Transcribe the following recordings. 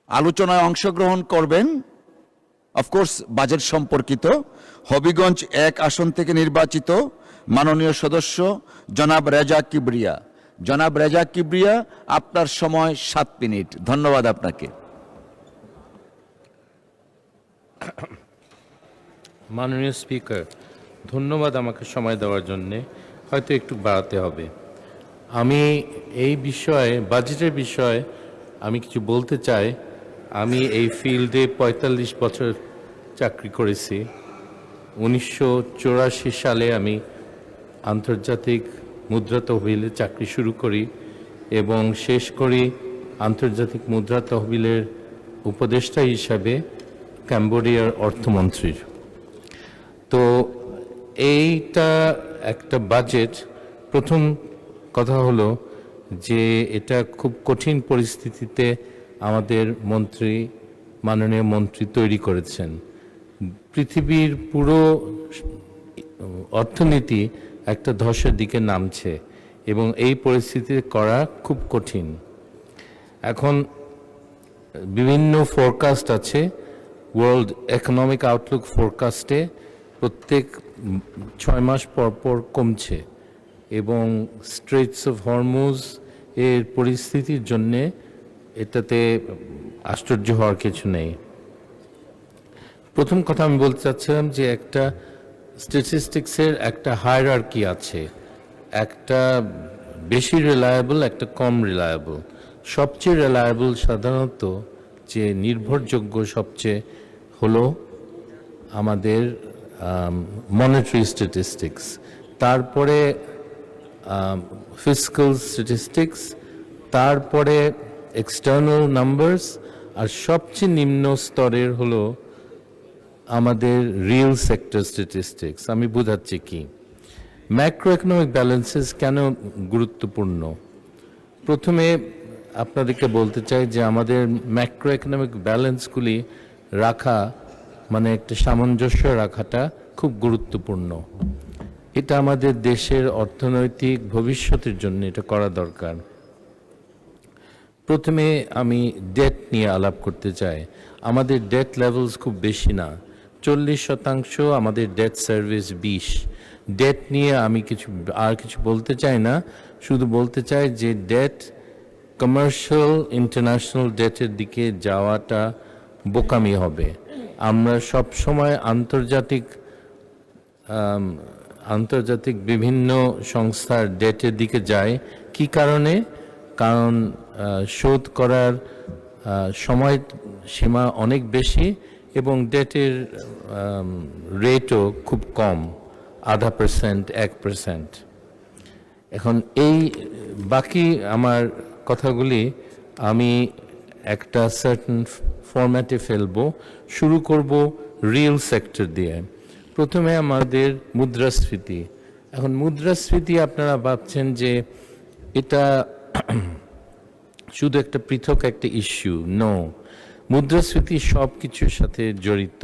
আলোচনায় অংশগ্রহণ করবেন অফকোর্স বাজেট সম্পর্কিত হবিগঞ্জ 1 আসন থেকে নির্বাচিত মাননীয় সদস্য জনাব রেজা কিবরিয়া। জনাব রেজা কিবরিয়া, আপনার সময় 7 মিনিট। ধন্যবাদ আপনাকে। মাননীয় স্পিকার, ধন্যবাদ আমাকে সময় দেওয়ার জন্যে। হয়তো একটু বাড়াতে হবে। আমি এই বিষয়ে, বাজেটের বিষয়ে আমি কিছু বলতে চাই। আমি এই ফিল্ডে ৪৫ বছর চাকরি করেছি। ১৯৮৪ সালে আমি আন্তর্জাতিক মুদ্রা তহবিলে চাকরি শুরু করি এবং শেষ করি আন্তর্জাতিক মুদ্রা তহবিলের উপদেষ্টা হিসাবে ক্যাম্বোডিয়ার অর্থমন্ত্রীর। তো এইটা একটা বাজেট। প্রথম কথা হলো যে এটা খুব কঠিন পরিস্থিতিতে আমাদের মাননীয় মন্ত্রী তৈরি করেছেন। পৃথিবীর পুরো অর্থনীতি একটা ধসের দিকে নামছে এবং এই পরিস্থিতিতে করা খুব কঠিন। এখন বিভিন্ন ফোরকাস্ট আছে। ওয়ার্ল্ড ইকোনমিক আউটলুক ফোরকাস্টে প্রত্যেক 6 মাস পর পর কমছে এবং স্ট্রেটস অফ হরমুজ এর পরিস্থিতির জন্যে এটাতে আশ্চর্য হওয়ার কিছু নেই। প্রথম কথা আমি বলতে চাচ্ছিলাম যে একটা স্ট্যাটিস্টিক্সের একটা হায়ারার্কি আছে, একটা বেশি রিলায়েবল, একটা কম রিলায়েবল। সবচেয়ে রিলায়েবল সাধারণত যে নির্ভরযোগ্য সবচেয়ে হলো আমাদের মনিটারি স্ট্যাটিস্টিক্স, তারপরে ফিসক্যাল স্ট্যাটিস্টিক্স, তারপরে এক্সটার্নাল নাম্বারস, আর সবচেয়ে নিম্ন স্তরের হলো আমাদের রিয়েল সেক্টর স্ট্যাটিস্টিক্স। আমি বোঝাচ্ছি কি, ম্যাক্রো ইকোনমিক ব্যালেন্সেস কেন গুরুত্বপূর্ণ। প্রথমে আপনাদেরকে বলতে চাই যে আমাদের ম্যাক্রো ইকোনমিক ব্যালেন্সগুলি রাখা মানে একটা সামঞ্জস্য রাখাটা খুব গুরুত্বপূর্ণ। এটা আমাদের দেশের অর্থনৈতিক ভবিষ্যতের জন্য এটা করা দরকার। প্রথমে আমি ডেট নিয়ে আলাপ করতে চাই। আমাদের ডেট লেভেলস খুব বেশি না, 40% আমাদের ডেট সার্ভিস 20। ডেট নিয়ে আমি কিছু বলতে চাই না, শুধু বলতে চাই যে ডেট কমার্শিয়াল ইন্টারন্যাশনাল ডেটের দিকে যাওয়াটা বোকামি হবে। আমরা সব সময় আন্তর্জাতিক বিভিন্ন সংস্থার ডেটের দিকে যাই। কি কারণে? কারণ শোধ করার সময় সীমা অনেক বেশি এবং ডেটের রেটও খুব কম, 0.5%, 1%। এখন এই বাকি আমার কথাগুলি আমি একটা সার্টেন ফরম্যাটে ফেলবো। শুরু করব রিয়েল সেক্টর দিয়ে। প্রথমে আমাদের মুদ্রাস্ফীতি। এখন মুদ্রাস্ফীতি আপনারা ভাবছেন যে এটা শুধু একটা পৃথক একটা ইস্যু। নো, মুদ্রাস্ফীতি সব কিছুর সাথে জড়িত।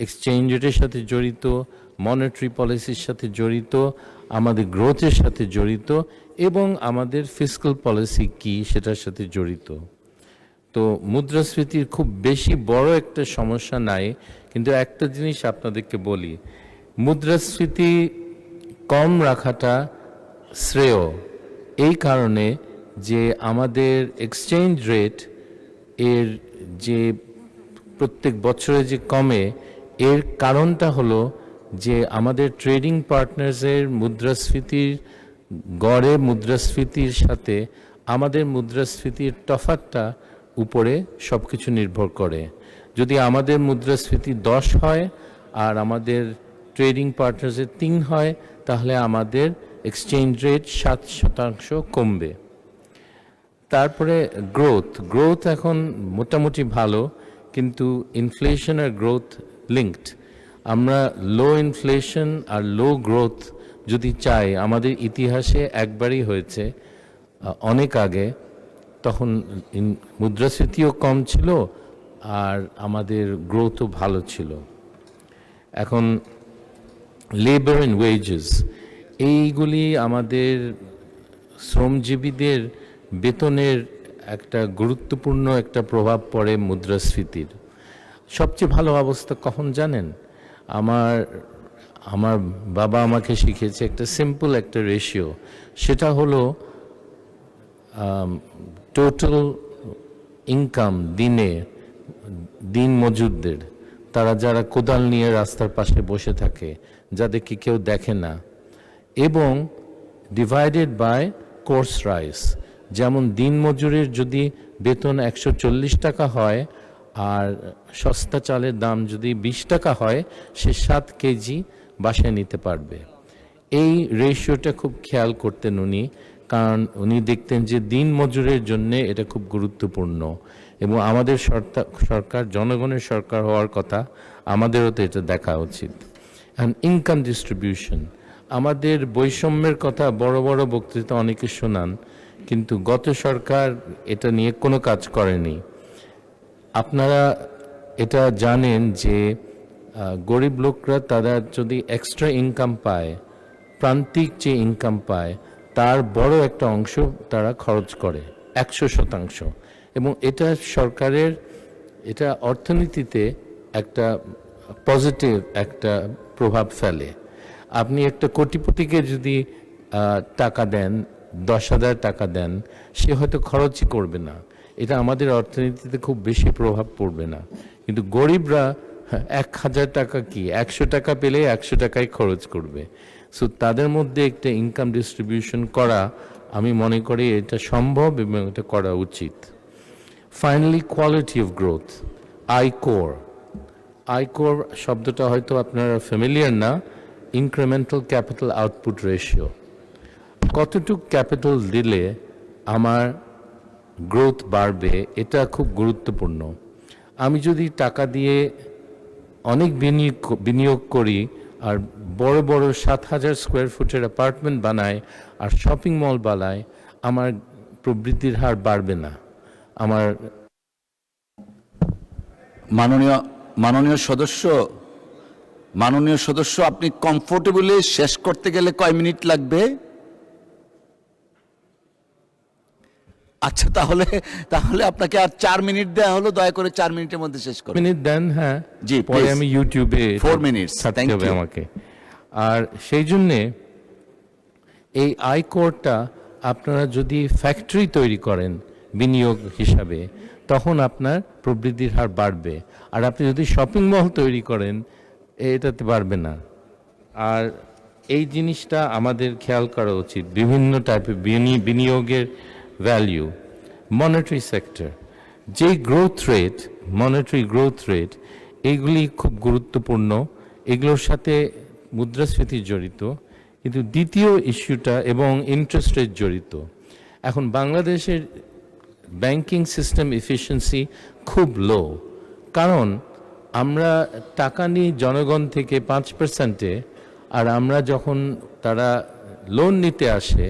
এক্সচেঞ্জ রেটের সাথে জড়িত, মনিটারি পলিসির সাথে জড়িত, আমাদের গ্রোথের সাথে জড়িত এবং আমাদের ফিসক্যাল পলিসি কি সেটার সাথে জড়িত। তো মুদ্রাস্ফীতির খুব বেশি বড় একটা সমস্যা নাই, কিন্তু একটা জিনিস আপনাদেরকে বলি, মুদ্রাস্ফীতি কম রাখাটা শ্রেয় এই কারণে যে আমাদের এক্সচেঞ্জ রেট এর যে প্রত্যেক বছরে যে কমে, এর কারণটা হলো যে আমাদের ট্রেডিং পার্টনার্সের গড়ে মুদ্রাস্ফীতির সাথে আমাদের মুদ্রাস্ফীতির তফাৎটা উপরে সব কিছু নির্ভর করে। যদি আমাদের মুদ্রাস্ফীতি 10 হয় আর আমাদের ট্রেডিং পার্টনার্সের 3 হয়, তাহলে আমাদের এক্সচেঞ্জ রেট 7% কমবে। তারপরে গ্রোথ এখন মোটামুটি ভালো, কিন্তু ইনফ্লেশন আর গ্রোথ লিঙ্কড। আমরা লো ইনফ্লেশন আর লো গ্রোথ যদি চাই, আমাদের ইতিহাসে একবারই হয়েছে অনেক আগে, তখন মুদ্রাস্ফীতিও কম ছিল আর আমাদের গ্রোথও ভালো ছিল। এখন লেবার অ্যান্ড ওয়েজেস, এইগুলি আমাদের শ্রমজীবীদের বেতনের একটা গুরুত্বপূর্ণ একটা প্রভাব পড়ে মুদ্রাস্ফীতির। সবচেয়ে ভালো অবস্থা কখন জানেন? আমার আমার বাবা আমাকে শিখিয়েছে একটা সিম্পল একটা রেশিও, সেটা হলো টোটাল ইনকাম দিন মজুরদের, তারা যারা কোদাল নিয়ে রাস্তার পাশে বসে থাকে, যাদেরকে কেউ দেখে না, এবং ডিভাইডেড বাই কোর্স রাইস। যেমন দিন মজুরের যদি বেতন 140 টাকা হয় আর সস্তা চালের দাম যদি 20 টাকা হয়, সে 7 কেজি বাসায় নিতে পারবে। এই রেশিওটা খুব খেয়াল করতেন উনি, কারণ উনি দেখতেন যে দিন মজুরের জন্য এটা খুব গুরুত্বপূর্ণ, এবং আমাদের সরকার জনগণের সরকার হওয়ার কথা, আমাদেরও তো এটা দেখা উচিত। অ্যান্ড ইনকাম ডিস্ট্রিবিউশন, আমাদের বৈষম্যের কথা বড় বড় বক্তৃতা অনেকে শোনান, কিন্তু গত সরকার এটা নিয়ে কোনো কাজ করেনি। আপনারা এটা জানেন যে গরিব লোকরা তারা যদি এক্সট্রা ইনকাম পায়, প্রান্তিক যে ইনকাম পায়, তার বড় একটা অংশ তারা খরচ করে 100%, এবং এটা সরকারের, এটা অর্থনীতিতে একটা পজিটিভ একটা প্রভাব ফেলে। আপনি একটা কোটিপতিকে যদি টাকা দেন, 10,000 টাকা দেন, সে হয়তো খরচই করবে না, এটা আমাদের অর্থনীতিতে খুব বেশি প্রভাব পড়বে না। কিন্তু গরিবরা 1,000 টাকা কি 100 টাকা পেলে 100 টাকাই খরচ করবে। সো তাদের মধ্যে একটা ইনকাম ডিস্ট্রিবিউশন করা, আমি মনে করি এটা সম্ভব এবং এটা করা উচিত। Finally, quality of growth, ICOR. ICOR শব্দটা হয়তো আপনারা ফ্যামিলিয়ার না, ইনক্রিমেন্টাল ক্যাপিটাল আউটপুট রেশিও। কতটুক ক্যাপিটাল দিলে আমার গ্রোথ বাড়বে, এটা খুব গুরুত্বপূর্ণ। আমি যদি টাকা দিয়ে অনেক বিনিয়োগ করি আর বড় বড় 7,000 স্কোয়ার ফুটের অ্যাপার্টমেন্ট বানাই আর শপিং মল বানাই, আমার প্রবৃদ্ধির হার বাড়বে না। আমার মাননীয় সদস্য, আপনি কমফোর্টেবলি শেষ করতে গেলে কয় মিনিট লাগবে? আচ্ছা, তাহলে আপনাকে আর 4 মিনিট দেওয়া হলো, দয়া করে 4 মিনিটের মধ্যে শেষ করুন। মিনিট দেন। হ্যাঁ জি, পরে আমি ইউটিউবে 4 minutes, ছাড়তে thank হবে you. আমাকে। আর সেই জন্যে এই আয়করটা আপনারা যদি ফ্যাক্টরি তৈরি করেন বিনিয়োগ হিসাবে, তখন আপনার প্রবৃদ্ধির হার বাড়বে। আর আপনি যদি শপিং মল তৈরি করেন, এটাতে বাড়বে না। আর এই জিনিসটা আমাদের খেয়াল করা উচিত। বিভিন্ন টাইপের বিনিয়োগের ভ্যালিউ, মনিটারি সেক্টর, যে growth rate, monetary growth rate, এইগুলি খুব গুরুত্বপূর্ণ। এগুলোর সাথে মুদ্রাস্ফীতি জড়িত, কিন্তু দ্বিতীয় ইস্যুটা এবং ইন্টারেস্ট রেট জড়িত। এখন বাংলাদেশের ব্যাংকিং সিস্টেম এফিসিয়েন্সি খুব লো, কারণ আমরা টাকা নিই জনগণ থেকে 5%-এ, আর আমরা যখন তারা লোন নিতে আসে,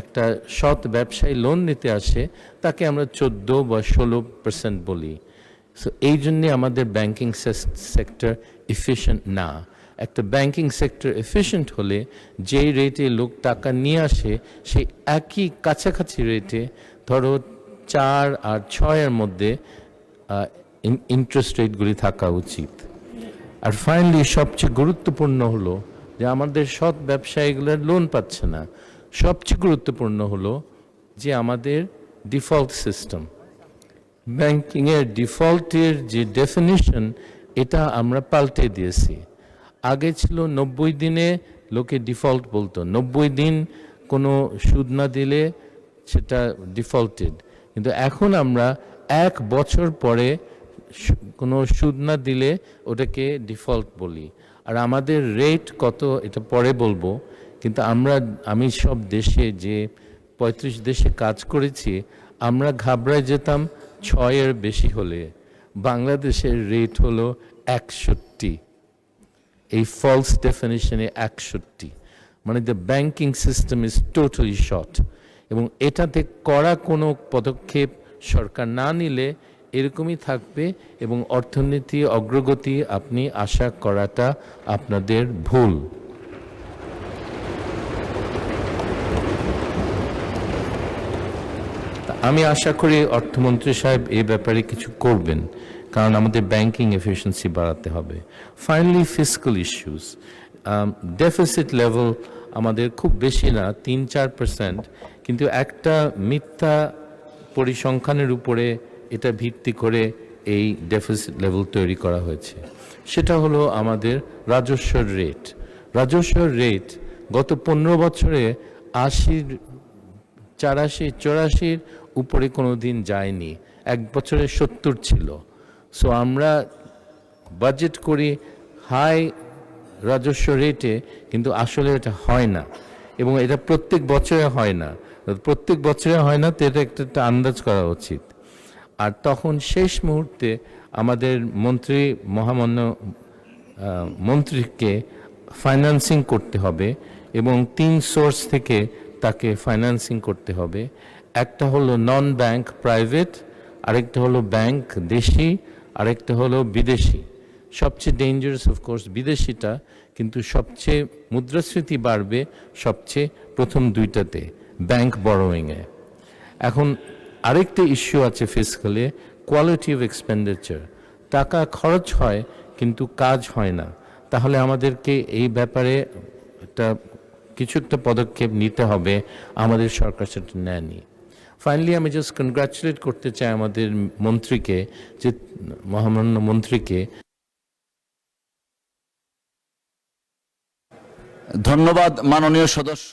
একটা সৎ ব্যবসায়ী লোন নিতে আসে, তাকে আমরা 14 বা 16% বলি। সো এই জন্যে আমাদের ব্যাংকিং সেক্টর এফিশিয়েন্ট না। একটা ব্যাংকিং সেক্টর এফিশিয়েন্ট হলে যেই রেটে লোক টাকা নিয়ে আসে, সেই একই কাছাকাছি রেটে, ধরো 4 আর 6-এর মধ্যে ইন্টারেস্ট রেটগুলি থাকা উচিত। আর ফাইনালি, সবচেয়ে গুরুত্বপূর্ণ হলো যে আমাদের সৎ ব্যবসায়ীগুলো লোন পাচ্ছে না। সবচেয়ে গুরুত্বপূর্ণ হলো যে আমাদের ডিফল্ট সিস্টেম, ব্যাংকিংয়ের ডিফল্টের যে ডেফিনিশন, এটা আমরা পাল্টে দিয়েছি। আগে ছিল 90 দিনে লোকে ডিফল্ট বলতো, 90 দিন কোনো সুদ না দিলে সেটা ডিফল্টেড। কিন্তু এখন আমরা 1 বছর পরে কোনো সুদ না দিলে ওটাকে ডিফল্ট বলি। আর আমাদের রেট কত এটা পরে বলবো, কিন্তু আমি সব দেশে, যে 35 দেশে কাজ করেছি, আমরা ঘাবড়ায় যেতাম 6-এর বেশি হলে। বাংলাদেশের রেট হলো 61, এই ফলস ডেফিনিশনে 61, মানে the banking system is totally short. এবং এটাতে করা কোনো পদক্ষেপ সরকার না নিলে এরকমই থাকবে, এবং অর্থনীতি অগ্রগতি আপনি আশা করাটা আপনাদের ভুল। আমি আশা করি অর্থমন্ত্রী সাহেব এই ব্যাপারে কিছু করবেন, কারণ আমাদের ব্যাংকিং এফিসিয়েন্সি বাড়াতে হবে। Finally fiscal issues, deficit level আমাদের খুব বেশি না, 3-4%, কিন্তু একটা মিথ্যা পরিসংখ্যানের উপরে এটা ভিত্তি করে এই ডেফিসিট লেভেল তৈরি করা হয়েছে। সেটা হলো আমাদের রাজস্বের রেট। রাজস্বের রেট গত 15 বছরে 84-84 উপরে কোনো দিন যায়নি, এক বছরে 70 ছিল। সো আমরা বাজেট করি হাই রাজস্ব রেটে, কিন্তু আসলে এটা হয় না, এবং এটা প্রত্যেক বছরে হয় না। প্রত্যেক বছরে হয় না তো এটা একটা আন্দাজ করা উচিত। আর তখন শেষ মুহূর্তে আমাদের মহামান্য মন্ত্রীকে ফাইন্যান্সিং করতে হবে, এবং 3 সোর্স থেকে তাকে ফাইন্যান্সিং করতে হবে। একটা হলো নন ব্যাংক প্রাইভেট, আরেকটা হলো ব্যাংক দেশি, আরেকটা হলো বিদেশি। সবচেয়ে ডেঞ্জারাস অফকোর্স বিদেশিটা, কিন্তু সবচেয়ে মুদ্রাস্ফীতি বাড়বে সবচেয়ে প্রথম দুইটাতে, ব্যাংক বরোয়িংয়ে। এখন আরেকটা ইস্যু আছে ফিসক্যালে, কোয়ালিটি অফ এক্সপেন্ডিচার। টাকা খরচ হয় কিন্তু কাজ হয় না। তাহলে আমাদেরকে এই ব্যাপারে কিছু একটা পদক্ষেপ নিতে হবে, আমাদের সরকার সেটা নেয়নি। ফাইনালি আমি জাস্ট কনগ্রাচুলেট করতে চাই আমাদের মন্ত্রীকে, যে মহামান্য মন্ত্রীকে। ধন্যবাদ মাননীয় সদস্য।